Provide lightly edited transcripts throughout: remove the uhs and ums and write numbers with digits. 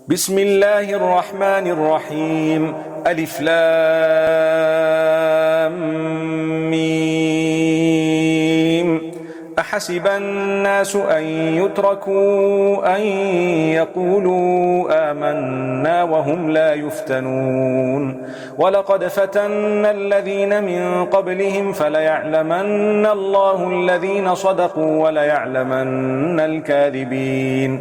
بسم الله الرحمن الرحيم. ألف لام ميم. أحسب الناس أن يتركوا أن يقولوا آمنا وهم لا يفتنون ولقد فتنا الذين من قبلهم فليعلمن الله الذين صدقوا وليعلمن الكاذبين.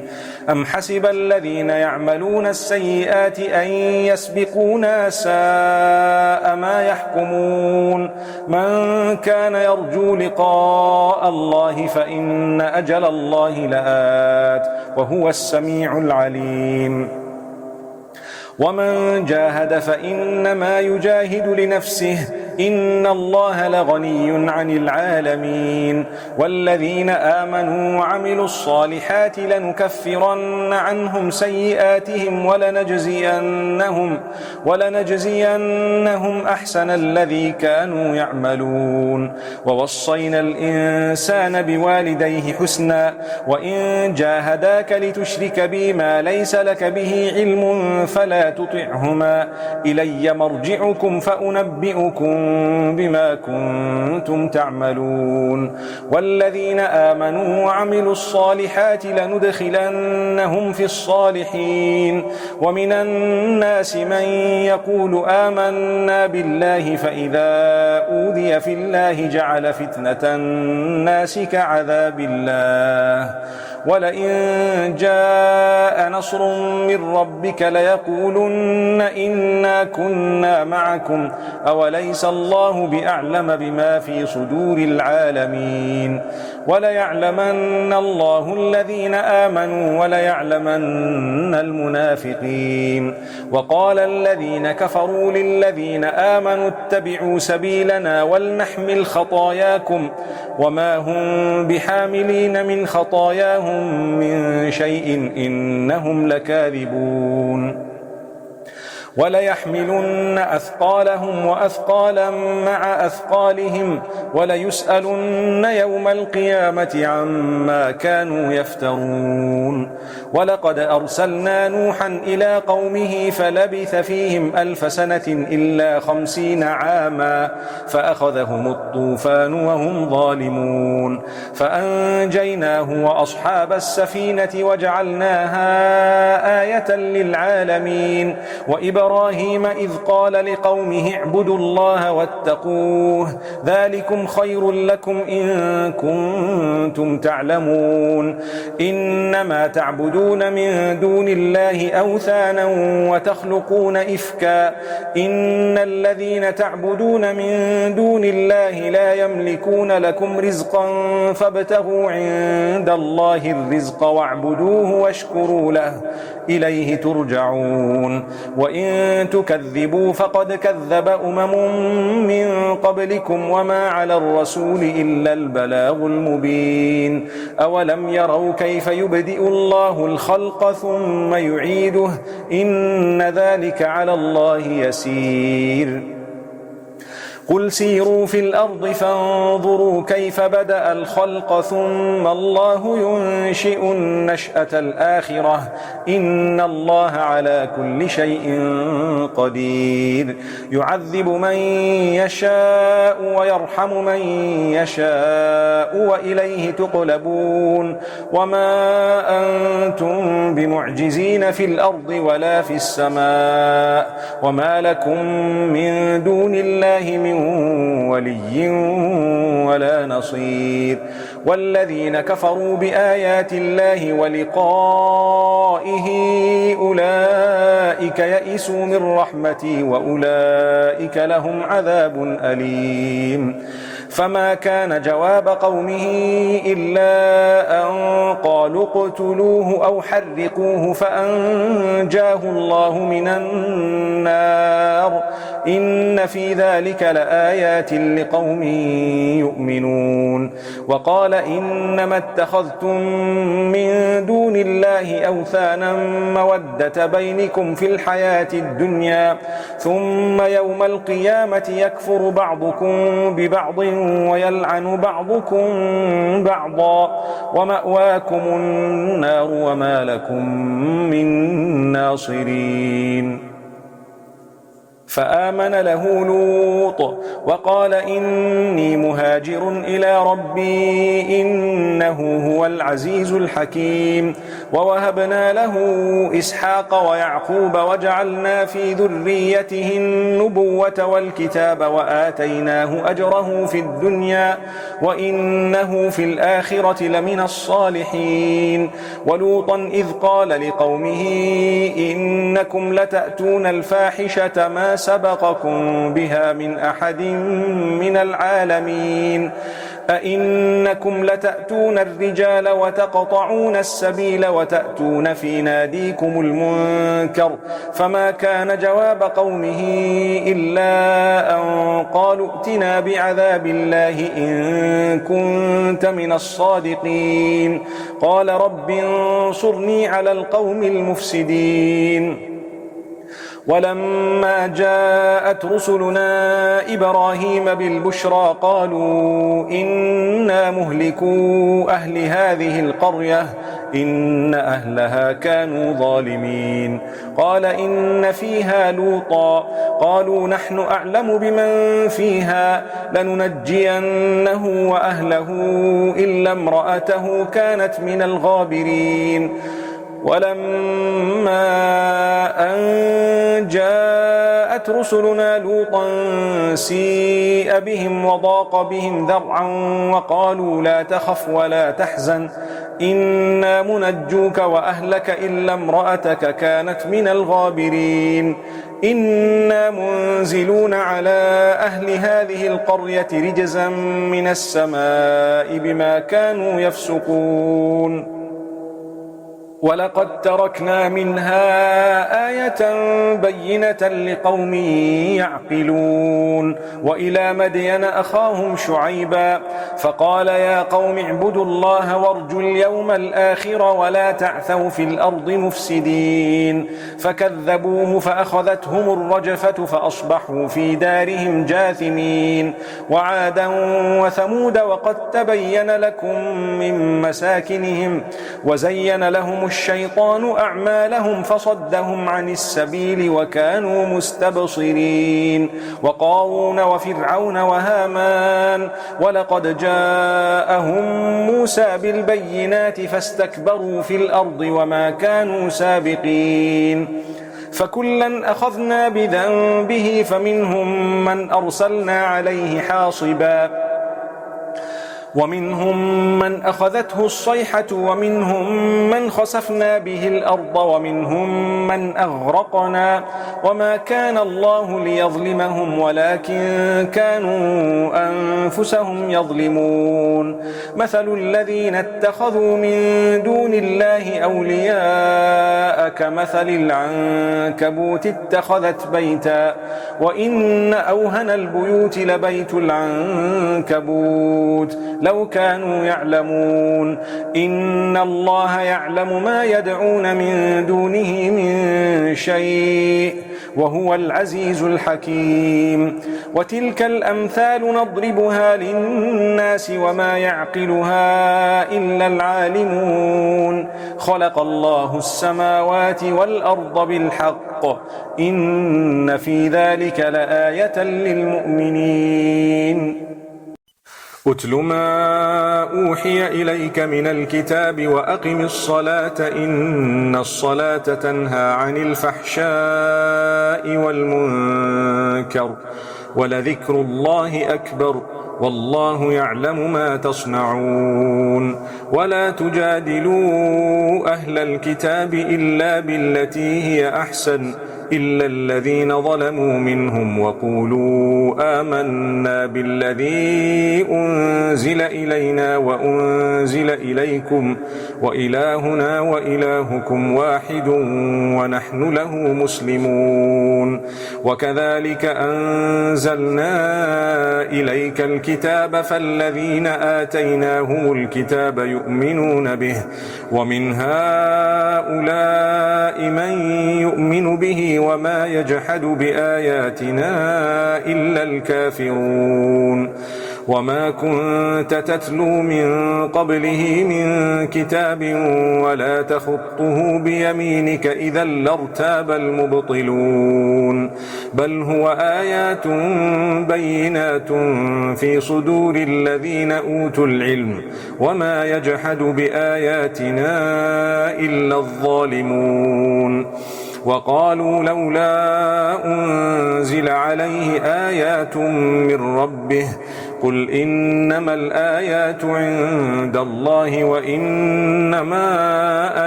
أم حسب الذين يعملون السيئات أن يسبقونا ساء ما يحكمون. من كان يرجو لقاء الله فإن أجل الله لآت وهو السميع العليم. ومن جاهد فإنما يجاهد لنفسه إن الله لغني عن العالمين. والذين آمنوا وعملوا الصالحات لنكفرن عنهم سيئاتهم ولنجزينهم أحسن الذي كانوا يعملون. ووصينا الإنسان بوالديه حسنا وإن جاهداك لتشرك بي ما ليس لك به علم فلا تطعهما إلي مرجعكم فأنبئكم بما كنتم تعملون. والذين آمنوا وعملوا الصالحات لندخلنهم في الصالحين. ومن الناس من يقول آمنا بالله فإذا أوذي في الله جعل فتنة الناس كعذاب الله. ولئن جاء نصر من ربك ليقولن إنا كنا معكم أوليس الله بأعلم بما في صدور العالمين. وليعلمن الله الذين آمنوا وليعلمن المنافقين. وقال الذين كفروا للذين آمنوا اتبعوا سبيلنا ولنحمل خطاياكم وما هم بحاملين من خطاياهم من شيء إنهم لكاذبون. وليحملن أثقالهم وأثقالا مع أثقالهم وليسألن يوم القيامة عما كانوا يفترون. ولقد أرسلنا نوحا إلى قومه فلبث فيهم 1000 سنة إلا 50 عاما فأخذهم الطوفان وهم ظالمون فأنجيناه وأصحاب السفينة وجعلناها آية للعالمين. وإبراهيم إذ قال لقومه اعبدوا الله واتقوه ذلكم خير لكم إن كنتم تعلمون. إنما تعبدون من دون الله أوثانا وتخلقون إفكا إن الذين تعبدون من دون الله لا يملكون لكم رزقا فابتغوا عند الله الرزق واعبدوه واشكروا له إليه ترجعون. وإن تكذبوا فقد كذب من قبلكم وما على الرسول إلا البلاغ المبين. أولم يروا كيف يبدئ الله الخلق ثم يعيده إن ذلك على الله يسير. قل سيروا في الأرض فانظروا كيف بدأ الخلق ثم الله ينشئ النشأة الآخرة إن الله على كل شيء قدير. يعذب من يشاء ويرحم من يشاء وإليه تقلبون. وما أنتم بمعجزين في الأرض ولا في السماء وما لكم من دون الله من ولي ولا نصير. والذين كفروا بآيات الله ولقائه أولئك يئسوا من رحمتي وأولئك لهم عذاب أليم. فما كان جواب قومه إلا أن قالوا اقتلوه أو حرقوه فأنجاه الله من النار إن في ذلك لآيات لقوم يؤمنون. وقال إنما اتخذتم من دون الله أوثانا مودة بينكم في الحياة الدنيا ثم يوم القيامة يكفر بعضكم ببعض ويلعن بعضكم بعضا ومأواكم النار وما لكم من الناصرين. فآمن له لوط وقال إني مهاجر إلى ربي إنه هو العزيز الحكيم. ووهبنا له إسحاق ويعقوب وجعلنا في ذريته النبوة والكتاب وآتيناه أجره في الدنيا وإنه في الآخرة لمن الصالحين. ولوطا إذ قال لقومه إنكم لتأتون الفاحشة ما سبقكم بها من أحد من العالمين. أئنكم لتأتون الرجال وتقطعون السبيل وتأتون في ناديكم المنكر. فما كان جواب قومه إلا أن قالوا ائتنا بعذاب الله إن كنت من الصادقين. قال رب انصرني على القوم المفسدين. ولما جاءت رسلنا إبراهيم بالبشرى قالوا إنا مهلكو أهل هذه القرية إن أهلها كانوا ظالمين. قال إن فيها لوطا قالوا نحن أعلم بمن فيها لننجينه وأهله إلا امرأته كانت من الغابرين. ولما أن جاءت رسلنا لوطا سيء بهم وضاق بهم ذرعا وقالوا لا تخف ولا تحزن إنا منجوك وأهلك إلا امرأتك كانت من الغابرين. إنا منزلون على أهل هذه القرية رجزا من السماء بما كانوا يفسقون. ولقد تركنا منها آية بينة لقوم يعقلون. وإلى مدين أخاهم شعيبا فقال يا قوم اعبدوا الله وارجوا اليوم الآخر ولا تعثوا في الأرض مفسدين. فكذبوه فأخذتهم الرجفة فأصبحوا في دارهم جاثمين. وعادا وثمود وقد تبين لكم من مساكنهم وزين لهم الشيطان أعمالهم فصدهم عن السبيل وكانوا مستبصرين. وقارون وفرعون وهامان ولقد جاءهم موسى بالبينات فاستكبروا في الأرض وما كانوا سابقين. فكلا أخذنا بذنبه فمنهم من أرسلنا عليه حاصبا ومنهم من أخذته الصيحة ومنهم من خسفنا به الأرض ومنهم من أغرقنا وما كان الله ليظلمهم ولكن كانوا أنفسهم يظلمون. مثل الذين اتخذوا من دون الله أولياء كمثل العنكبوت اتخذت بيتا وإن أوهن البيوت لبيت العنكبوت لو كانوا يعلمون. إن الله يعلم ما يدعون من دونه من شيء وهو العزيز الحكيم. وتلك الأمثال نضربها للناس وما يعقلها إلا العالمون. خلق الله السماوات والأرض بالحق إن في ذلك لآية للمؤمنين. أتل ما أوحي إليك من الكتاب وأقم الصلاة إن الصلاة تنهى عن الفحشاء والمنكر ولذكر الله أكبر والله يعلم ما تصنعون. ولا تجادلوا أهل الكتاب إلا بالتي هي أحسن إلا الذين ظلموا منهم وقولوا آمنا بالذي أنزل إلينا وأنزل إليكم وإلهنا وإلهكم واحد ونحن له مسلمون. وكذلك أنزلنا إليك الكتاب فالذين آتيناهم الكتاب يؤمنون به ومن هؤلاء من يؤمن به وما يجحد بآياتنا إلا الكافرون. وما كنت تتلو من قبله من كتاب ولا تخطه بيمينك إذا لارتاب المبطلون بل هو آيات بينات في صدور الذين أوتوا العلم وما يجحد بآياتنا إلا الظالمون وقالوا لولا أنزل عليه آيات من ربه قل إنما الآيات عند الله وإنما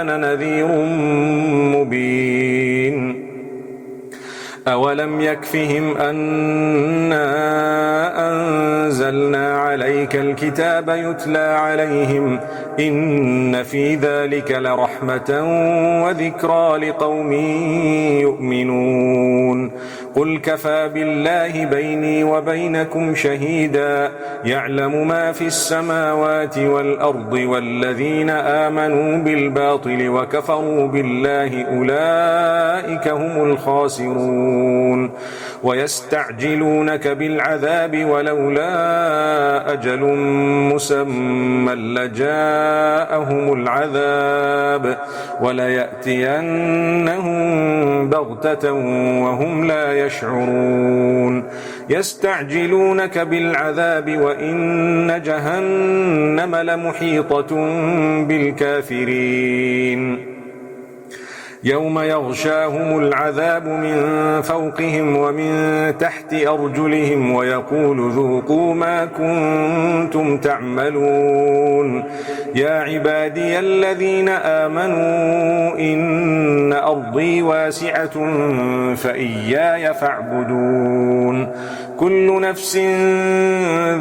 أنا نذير مبين أولم يكفهم أنا أنزلنا عليك الكتاب يتلى عليهم إن في ذلك لرحمة وذكرى لقوم يؤمنون قل كفى بالله بيني وبينكم شهيدا يعلم ما في السماوات والأرض والذين آمنوا بالباطل وكفروا بالله أولئك هم الخاسرون ويستعجلونك بالعذاب ولولا أجل مسمى لجاءهم العذاب وليأتينهم بغتة وهم لا يشعرون يستعجلونك بالعذاب وإن جهنم لمحيطة بالكافرين يوم يغشاهم العذاب من فوقهم ومن تحت أرجلهم ويقول ذوقوا ما كنتم تعملون يا عبادي الذين آمنوا إن أرضي واسعة فإياي فاعبدون كل نفس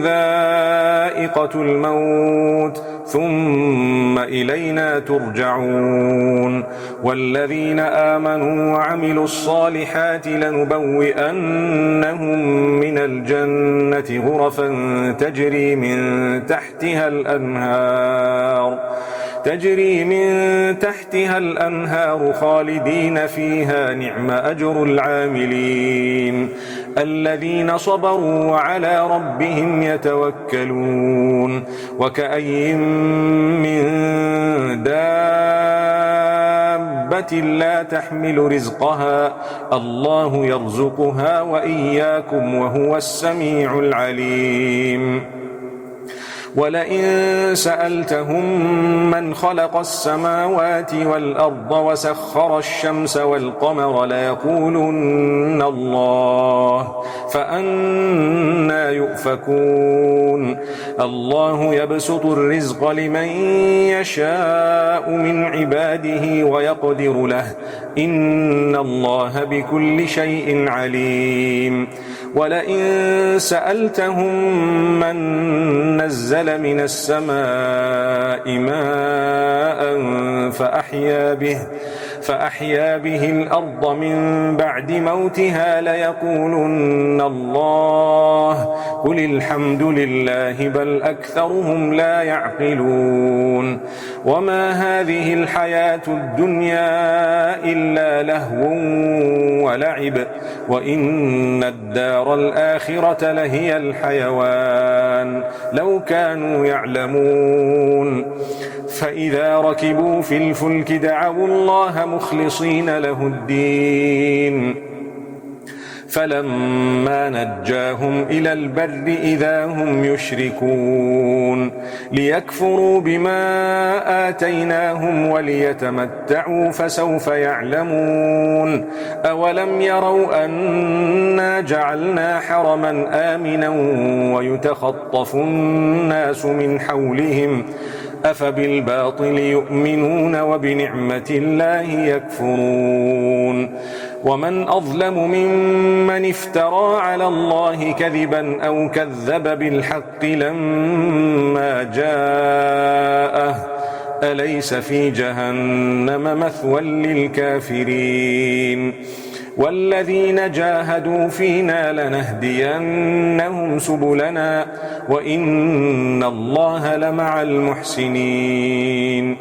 ذائقة الموت ثم إلينا ترجعون والذين آمنوا وعملوا الصالحات لنبوئنهم من الجنة غرفا تجري من تحتها الأنهار خالدين فيها نعم أجر العاملين الذين صبروا وعلى ربهم يتوكلون وكأي من دابة لا تحمل رزقها الله يرزقها وإياكم وهو السميع العليم ولئن سألتهم من خلق السماوات والأرض وسخر الشمس والقمر ليقولن الله فأنى يؤفكون الله يبسط الرزق لمن يشاء من عباده ويقدر له إن الله بكل شيء عليم ولئن سألتهم من نزل من السماء ماء فأحيا به الأرض من بعد موتها ليقولن الله قل الحمد لله بل أكثرهم لا يعقلون وما هذه الحياة الدنيا إلا لهو ولعب وإن الدار الآخرة لهي الحيوان لو كانوا يعلمون فإذا ركبوا في الفلك دعوا الله مخلصين له الدين فلما نجاهم إلى البر إذا هم يشركون ليكفروا بما آتيناهم وليتمتعوا فسوف يعلمون أولم يروا أنا جعلنا حرما آمنا ويتخطف الناس من حولهم أفبالباطل يؤمنون وبنعمة الله يكفرون ومن أظلم ممن افترى على الله كذبا أو كذب بالحق لما جاءه أليس في جهنم مثوى للكافرين والذين جاهدوا فينا لنهدينهم سبلنا وإن الله لمع المحسنين